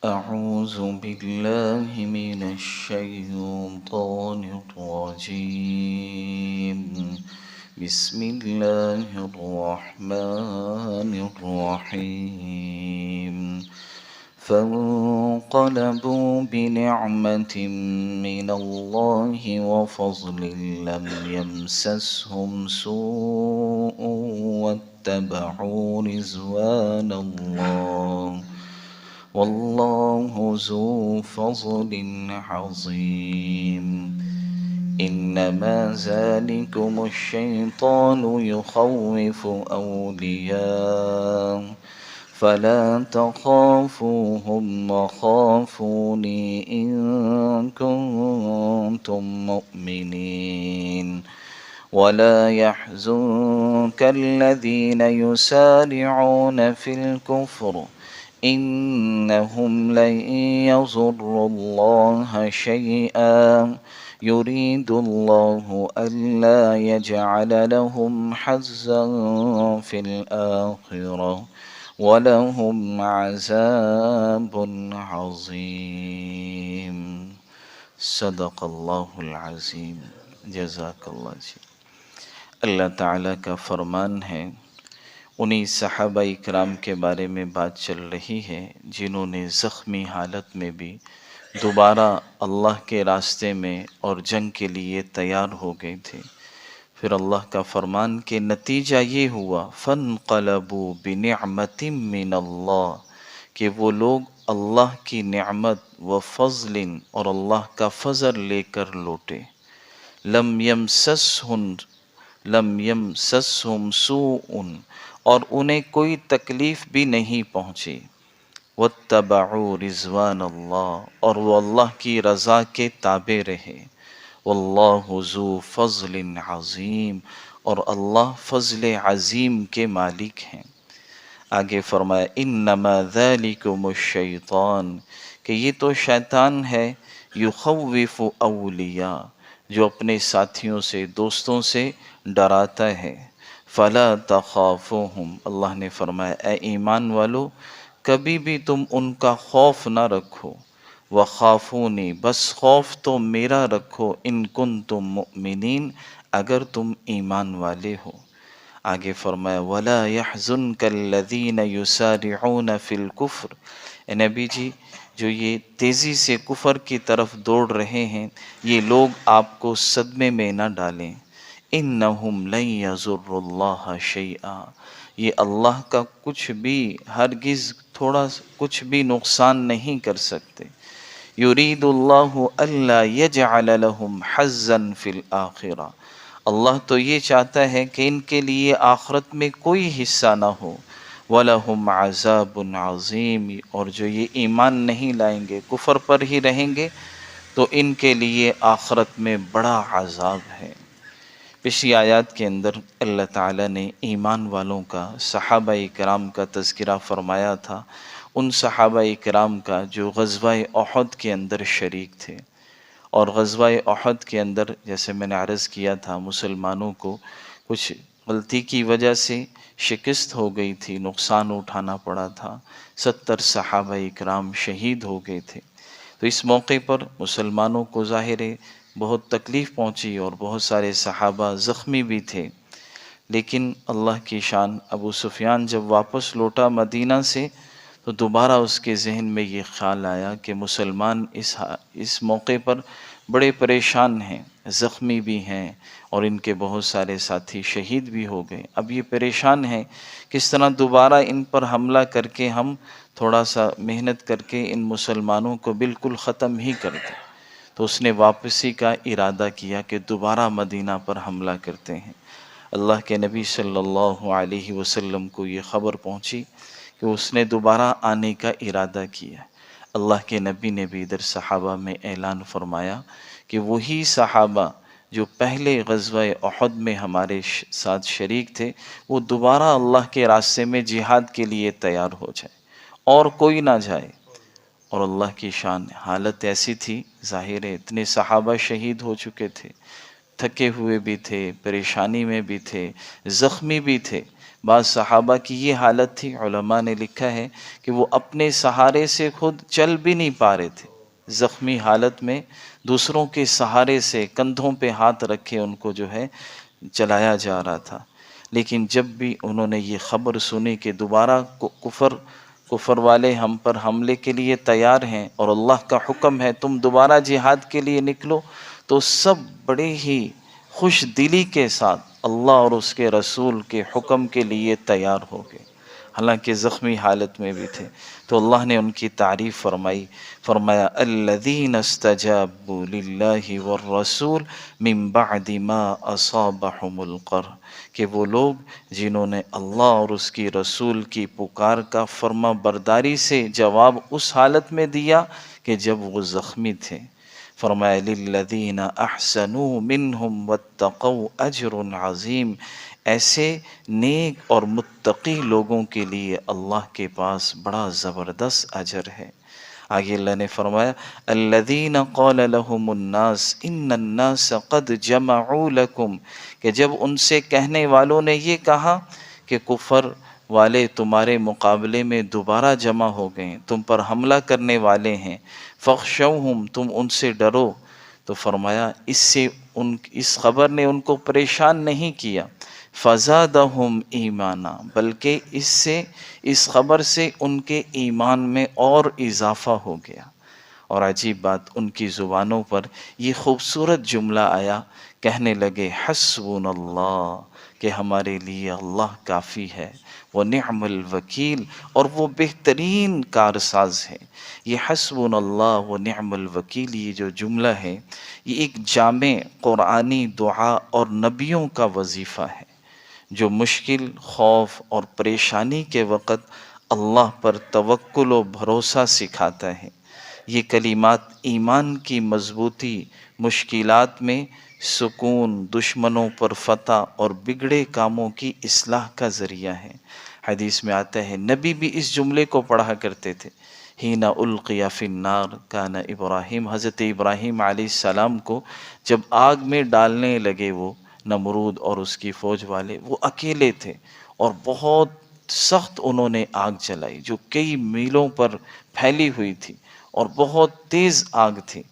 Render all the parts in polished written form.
أعوذ بالله من الشيطان الرجيم. بسم الله الرحمن الرحيم. فانقلبوا بنعمة من الله وفضل لم يمسسهم سوء واتبعوا رضوان الله والله ذو فضل عظيم. إنما ذلكم الشيطان يخوف أولياءه فلا تخافوهم وخافوني إن كنتم مؤمنين. ولا يحزنك الذين يسارعون في الكفر إنهم لن يضروا الله شيئا يريد الله ألا يجعل لهم حظا في الآخرة وَلَهُمْ عَذَابٌ عَظِيمٌ. صدق اللہ العظیم. جزاک اللہ جی. اللہ تعالیٰ کا فرمان ہے، انہی صحابہ اکرام کے بارے میں بات چل رہی ہے جنہوں نے زخمی حالت میں بھی دوبارہ اللہ کے راستے میں اور جنگ کے لیے تیار ہو گئے تھے. پھر اللہ کا فرمان کہ نتیجہ یہ ہوا فَانْقَلَبُوا بِنِعْمَةٍ مِّنَ اللَّهِ کہ وہ لوگ اللہ کی نعمت و فضل اور اللہ کا فضل لے کر لوٹے. لَمْ يَمْسَسْهُمْ سُوءٌ اور انہیں کوئی تکلیف بھی نہیں پہنچی. وَاتَّبَعُوا رِضْوَانَ اللَّهِ اور وہ اللہ کی رضا کے تابع رہے. واللہ ذو فضل عظیم اور اللہ فضل عظیم کے مالک ہیں. آگے فرمایا انما ذالکم الشیطان کہ یہ تو شیطان ہے، یخوف اولیاء جو اپنے ساتھیوں سے دوستوں سے ڈراتا ہے. فلا تخافوہم اللہ نے فرمایا اے ایمان والو کبھی بھی تم ان کا خوف نہ رکھو. وَخَافُونِي بس خوف تو میرا رکھو ان کنتم مؤمنین اگر تم ایمان والے ہو. آگے فرمایا وَلَا يَحْزُنْكَ الَّذِينَ يُسَارِعُونَ فِي الْكُفْرِ اے نبی جی جو یہ تیزی سے کفر کی طرف دوڑ رہے ہیں یہ لوگ آپ کو صدمے میں نہ ڈالیں. إِنَّهُمْ لَن يَضُرُّوا اللَّهَ شَيْئًا یہ اللہ کا کچھ بھی ہرگز تھوڑا کچھ بھی نقصان نہیں کر سکتے. یرید اللہ الا یجعل لهم حظا فی الآخرہ اللہ تو یہ چاہتا ہے کہ ان کے لیے آخرت میں کوئی حصہ نہ ہو. وَلَهُمْ عَذَابٌ عَظِيمٌ اور جو یہ ایمان نہیں لائیں گے کفر پر ہی رہیں گے تو ان کے لیے آخرت میں بڑا عذاب ہے. پچھلی آیات کے اندر اللہ تعالیٰ نے ایمان والوں کا صحابہ کرام کا تذکرہ فرمایا تھا، ان صحابہ کرام کا جو غزوہ احد کے اندر شریک تھے. اور غزوہ احد کے اندر جیسے میں نے عرض کیا تھا مسلمانوں کو کچھ غلطی کی وجہ سے شکست ہو گئی تھی، نقصان اٹھانا پڑا تھا، 70 صحابہ کرام شہید ہو گئے تھے. تو اس موقع پر مسلمانوں کو ظاہر ہے بہت تکلیف پہنچی اور بہت سارے صحابہ زخمی بھی تھے. لیکن اللہ کی شان ابو سفیان جب واپس لوٹا مدینہ سے تو دوبارہ اس کے ذہن میں یہ خیال آیا کہ مسلمان اس موقع پر بڑے پریشان ہیں، زخمی بھی ہیں اور ان کے بہت سارے ساتھی شہید بھی ہو گئے. اب یہ پریشان ہیں کس طرح دوبارہ ان پر حملہ کر کے ہم تھوڑا سا محنت کر کے ان مسلمانوں کو بالکل ختم ہی کر دیں. تو اس نے واپسی کا ارادہ کیا کہ دوبارہ مدینہ پر حملہ کرتے ہیں. اللہ کے نبی صلی اللہ علیہ وسلم کو یہ خبر پہنچی کہ اس نے دوبارہ آنے کا ارادہ کیا. اللہ کے نبی نے بھی ادھر صحابہ میں اعلان فرمایا کہ وہی صحابہ جو پہلے غزوہ احد میں ہمارے ساتھ شریک تھے وہ دوبارہ اللہ کے راستے میں جہاد کے لیے تیار ہو جائے اور کوئی نہ جائے. اور اللہ کی شان حالت ایسی تھی ظاہر ہے اتنے صحابہ شہید ہو چکے تھے، تھکے ہوئے بھی تھے، پریشانی میں بھی تھے، زخمی بھی تھے، بعض صحابہ کی یہ حالت تھی، علماء نے لکھا ہے کہ وہ اپنے سہارے سے خود چل بھی نہیں پا رہے تھے، زخمی حالت میں دوسروں کے سہارے سے کندھوں پہ ہاتھ رکھے ان کو جو ہے چلایا جا رہا تھا۔ لیکن جب بھی انہوں نے یہ خبر سنی کہ دوبارہ کفر والے ہم پر حملے کے لیے تیار ہیں اور اللہ کا حکم ہے تم دوبارہ جہاد کے لیے نکلو، تو سب بڑے ہی خوش دلی کے ساتھ اللہ اور اس کے رسول کے حکم کے لیے تیار ہو گئے، حالانکہ زخمی حالت میں بھی تھے۔ تو اللہ نے ان کی تعریف فرمائی، فرمایا الذین استجابوا للہ والرسول من بعد ما اصابہم القرح، کہ وہ لوگ جنہوں نے اللہ اور اس کی رسول کی پکار کا فرما برداری سے جواب اس حالت میں دیا کہ جب وہ زخمی تھے۔ فرمایا للذین احسنوا منہم واتقوا اجر عظیم، ایسے نیک اور متقی لوگوں کے لیے اللہ کے پاس بڑا زبردست اجر ہے۔ آگے اللہ نے فرمایا الذین قال لهم الناس ان الناس قد جمعوا لکم، کہ جب ان سے کہنے والوں نے یہ کہا کہ کفر والے تمہارے مقابلے میں دوبارہ جمع ہو گئے ہیں، تم پر حملہ کرنے والے ہیں، فخشوہم، تم ان سے ڈرو، تو فرمایا اس خبر نے ان کو پریشان نہیں کیا، فزادہم ایمانا، بلکہ اس خبر سے ان کے ایمان میں اور اضافہ ہو گیا۔ اور عجیب بات، ان کی زبانوں پر یہ خوبصورت جملہ آیا، کہنے لگے حسبنا اللہ، کہ ہمارے لیے اللہ کافی ہے، ونعم الوکیل، اور وہ بہترین کارساز ہے۔ یہ حسبنا اللہ ونعم الوکیل، یہ جو جملہ ہے یہ ایک جامع قرآنی دعا اور نبیوں کا وظیفہ ہے، جو مشکل، خوف اور پریشانی کے وقت اللہ پر توکل و بھروسہ سکھاتا ہے۔ یہ کلمات ایمان کی مضبوطی، مشکلات میں سکون، دشمنوں پر فتح اور بگڑے کاموں کی اصلاح کا ذریعہ ہے۔ حدیث میں آتا ہے نبی بھی اس جملے کو پڑھا کرتے تھے، حین القی فی النار کان ابراہیم، حضرت ابراہیم علیہ السلام کو جب آگ میں ڈالنے لگے وہ نمرود اور اس کی فوج والے، وہ اکیلے تھے اور بہت سخت انہوں نے آگ جلائی جو کئی میلوں پر پھیلی ہوئی تھی اور بہت تیز آگ تھی۔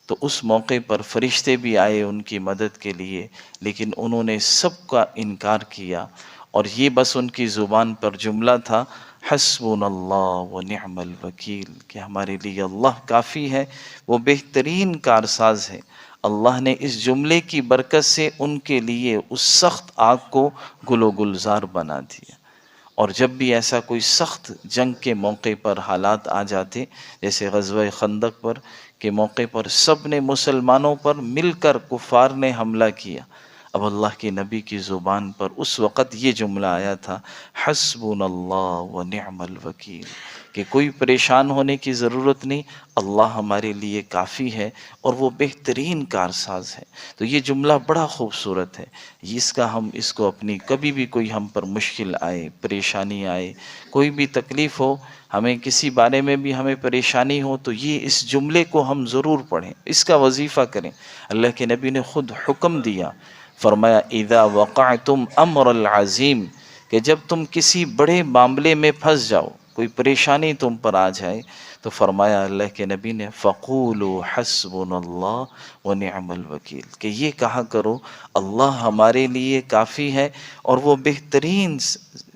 تو اس موقع پر فرشتے بھی آئے ان کی مدد کے لیے، لیکن انہوں نے سب کا انکار کیا، اور یہ بس ان کی زبان پر جملہ تھا حسبنا اللہ ونعم الوکیل، کہ ہمارے لیے اللہ کافی ہے، وہ بہترین کارساز ہے۔ اللہ نے اس جملے کی برکت سے ان کے لیے اس سخت آگ کو گل و گلزار بنا دیا۔ اور جب بھی ایسا کوئی سخت جنگ کے موقع پر حالات آ جاتے، جیسے غزوہ خندق پر کے موقع پر سب نے مسلمانوں پر مل کر کفار نے حملہ کیا، اب اللہ کے نبی کی زبان پر اس وقت یہ جملہ آیا تھا حسبنا اللہ ونعم الوکیل، کہ کوئی پریشان ہونے کی ضرورت نہیں، اللہ ہمارے لیے کافی ہے اور وہ بہترین کارساز ہے۔ تو یہ جملہ بڑا خوبصورت ہے، اس کو اپنی کبھی بھی کوئی ہم پر مشکل آئے، پریشانی آئے، کوئی بھی تکلیف ہو، ہمیں کسی بارے میں بھی ہمیں پریشانی ہو، تو یہ اس جملے کو ہم ضرور پڑھیں، اس کا وظیفہ کریں۔ اللہ کے نبی نے خود حکم دیا، فرمایا اذا وقعتم امر العظیم، کہ جب تم کسی بڑے معاملے میں پھنس جاؤ، کوئی پریشانی تم پر آ جائے، تو فرمایا اللہ کے نبی نے فقولوا حسبنا اللہ ونعم الوکیل، کہ یہ کہا کرو اللہ ہمارے لیے کافی ہے اور وہ بہترین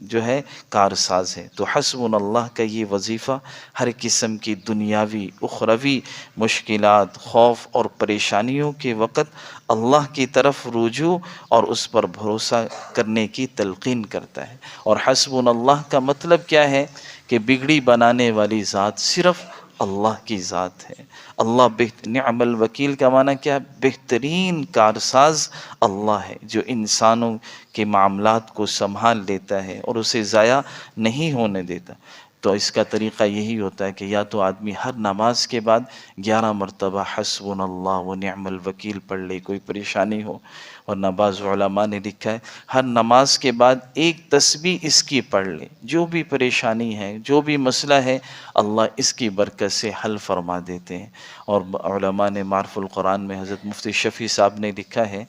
جو ہے کارساز ہے۔ تو حسبنا اللہ کا یہ وظیفہ ہر قسم کی دنیاوی، اخروی مشکلات، خوف اور پریشانیوں کے وقت اللہ کی طرف رجوع اور اس پر بھروسہ کرنے کی تلقین کرتا ہے۔ اور حسبنا اللہ کا مطلب کیا ہے کہ بگڑی بنانے والی ذات صرف اللہ کی ذات ہے۔ اللہ نعم الوکیل کا معنی کیا ہے؟ بہترین کارساز اللہ ہے، جو انسانوں کے معاملات کو سنبھال لیتا ہے اور اسے ضائع نہیں ہونے دیتا۔ تو اس کا طریقہ یہی ہوتا ہے کہ یا تو آدمی ہر نماز کے بعد 11 مرتبہ حسبنا اللہ ونعم الوکیل پڑھ لے، کوئی پریشانی ہو، ورنہ بعض علماء نے لکھا ہے ہر نماز کے بعد ایک تسبیح اس کی پڑھ لے، جو بھی پریشانی ہے، جو بھی مسئلہ ہے، اللہ اس کی برکت سے حل فرما دیتے ہیں۔ اور علماء نے معرف القرآن میں حضرت مفتی شفیع صاحب نے لکھا ہے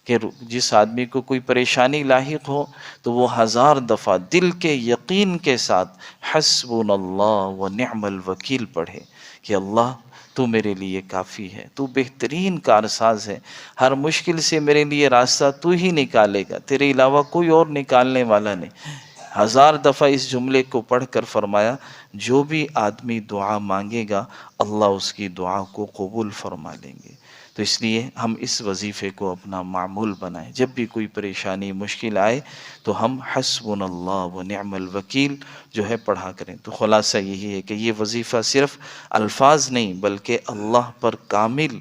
کہ جس آدمی کو کوئی پریشانی لاحق ہو تو وہ 1000 دفعہ دل کے یقین کے ساتھ حسبنا اللہ و نعم الوکیل پڑھے کہ اللہ تو میرے لیے کافی ہے، تو بہترین کارساز ہے، ہر مشکل سے میرے لیے راستہ تو ہی نکالے گا، تیرے علاوہ کوئی اور نکالنے والا نہیں۔ 1000 دفعہ اس جملے کو پڑھ کر فرمایا جو بھی آدمی دعا مانگے گا اللہ اس کی دعا کو قبول فرما لیں گے۔ تو اس لیے ہم اس وظیفے کو اپنا معمول بنائیں، جب بھی کوئی پریشانی مشکل آئے تو ہم حسبنا اللہ و نعم الوکیل جو ہے پڑھا کریں۔ تو خلاصہ یہی ہے کہ یہ وظیفہ صرف الفاظ نہیں بلکہ اللہ پر کامل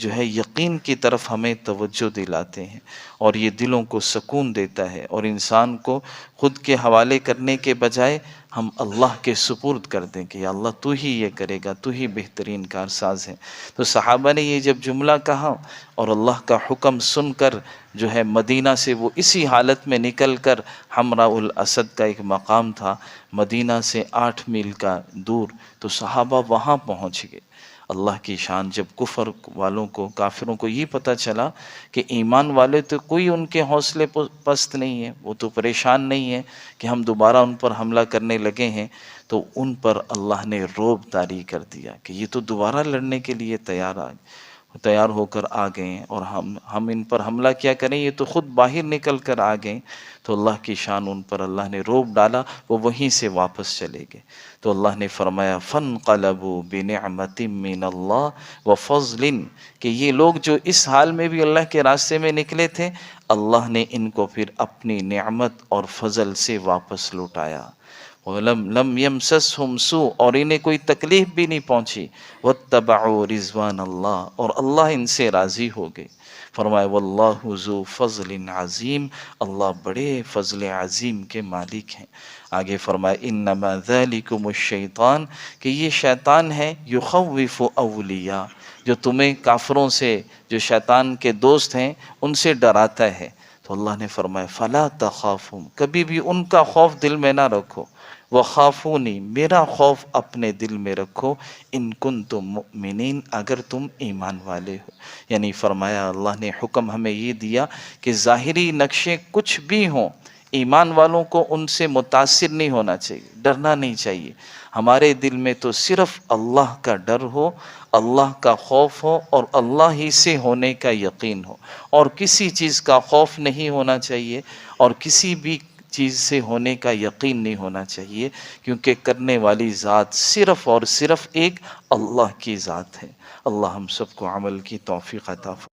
جو ہے یقین کی طرف ہمیں توجہ دلاتے ہیں، اور یہ دلوں کو سکون دیتا ہے، اور انسان کو خود کے حوالے کرنے کے بجائے ہم اللہ کے سپرد کر دیں کہ یا اللہ تو ہی یہ کرے گا، تو ہی بہترین کارساز ہے۔ تو صحابہ نے یہ جب جملہ کہا اور اللہ کا حکم سن کر جو ہے مدینہ سے وہ اسی حالت میں نکل کر، حمراء الاسد کا ایک مقام تھا مدینہ سے 8 میل کا دور، تو صحابہ وہاں پہنچ گئے۔ اللہ کی شان، جب کفر والوں کو، کافروں کو یہ پتہ چلا کہ ایمان والے تو کوئی ان کے حوصلے پست نہیں ہے، وہ تو پریشان نہیں ہے کہ ہم دوبارہ ان پر حملہ کرنے لگے ہیں، تو ان پر اللہ نے رعب طاری کر دیا کہ یہ تو دوبارہ لڑنے کے لیے تیار ہو کر آ گئے ہیں، اور ہم ان پر حملہ کیا کریں، یہ تو خود باہر نکل کر آ گئے۔ تو اللہ کی شان، ان پر اللہ نے رعب ڈالا، وہ وہیں سے واپس چلے گئے۔ تو اللہ نے فرمایا فَانْقَلَبُوا بِنِعْمَةٍ مِّنَ اللَّهِ وَفَضْلٍ، کہ یہ لوگ جو اس حال میں بھی اللہ کے راستے میں نکلے تھے، اللہ نے ان کو پھر اپنی نعمت اور فضل سے واپس لوٹایا۔ لم يمسسهم سوء، اور انہیں کوئی تکلیف بھی نہیں پہنچی، واتبعوا رضوان اللہ، اور اللہ ان سے راضی ہو گئے۔ فرمایا واللہ ذو فضل عظیم، اللہ بڑے فضل عظیم کے مالک ہیں۔ آگے فرمایا انما ذالکم الشیطان، کہ یہ شیطان ہے، یخوف اولیاء، جو تمہیں کافروں سے، جو شیطان کے دوست ہیں ان سے ڈراتا ہے۔ تو اللہ نے فرمایا فلا تخافوا، کبھی بھی ان کا خوف دل میں نہ رکھو، وخافونی، میرا خوف اپنے دل میں رکھو، ان کنتم مؤمنین، اگر تم ایمان والے ہو۔ یعنی فرمایا اللہ نے حکم ہمیں یہ دیا کہ ظاہری نقشے کچھ بھی ہوں، ایمان والوں کو ان سے متاثر نہیں ہونا چاہیے، ڈرنا نہیں چاہیے۔ ہمارے دل میں تو صرف اللہ کا ڈر ہو، اللہ کا خوف ہو، اور اللہ ہی سے ہونے کا یقین ہو، اور کسی چیز کا خوف نہیں ہونا چاہیے، اور کسی بھی چیز سے ہونے کا یقین نہیں ہونا چاہیے، کیونکہ کرنے والی ذات صرف اور صرف ایک اللہ کی ذات ہے۔ اللہ ہم سب کو عمل کی توفیق عطا فرمائے۔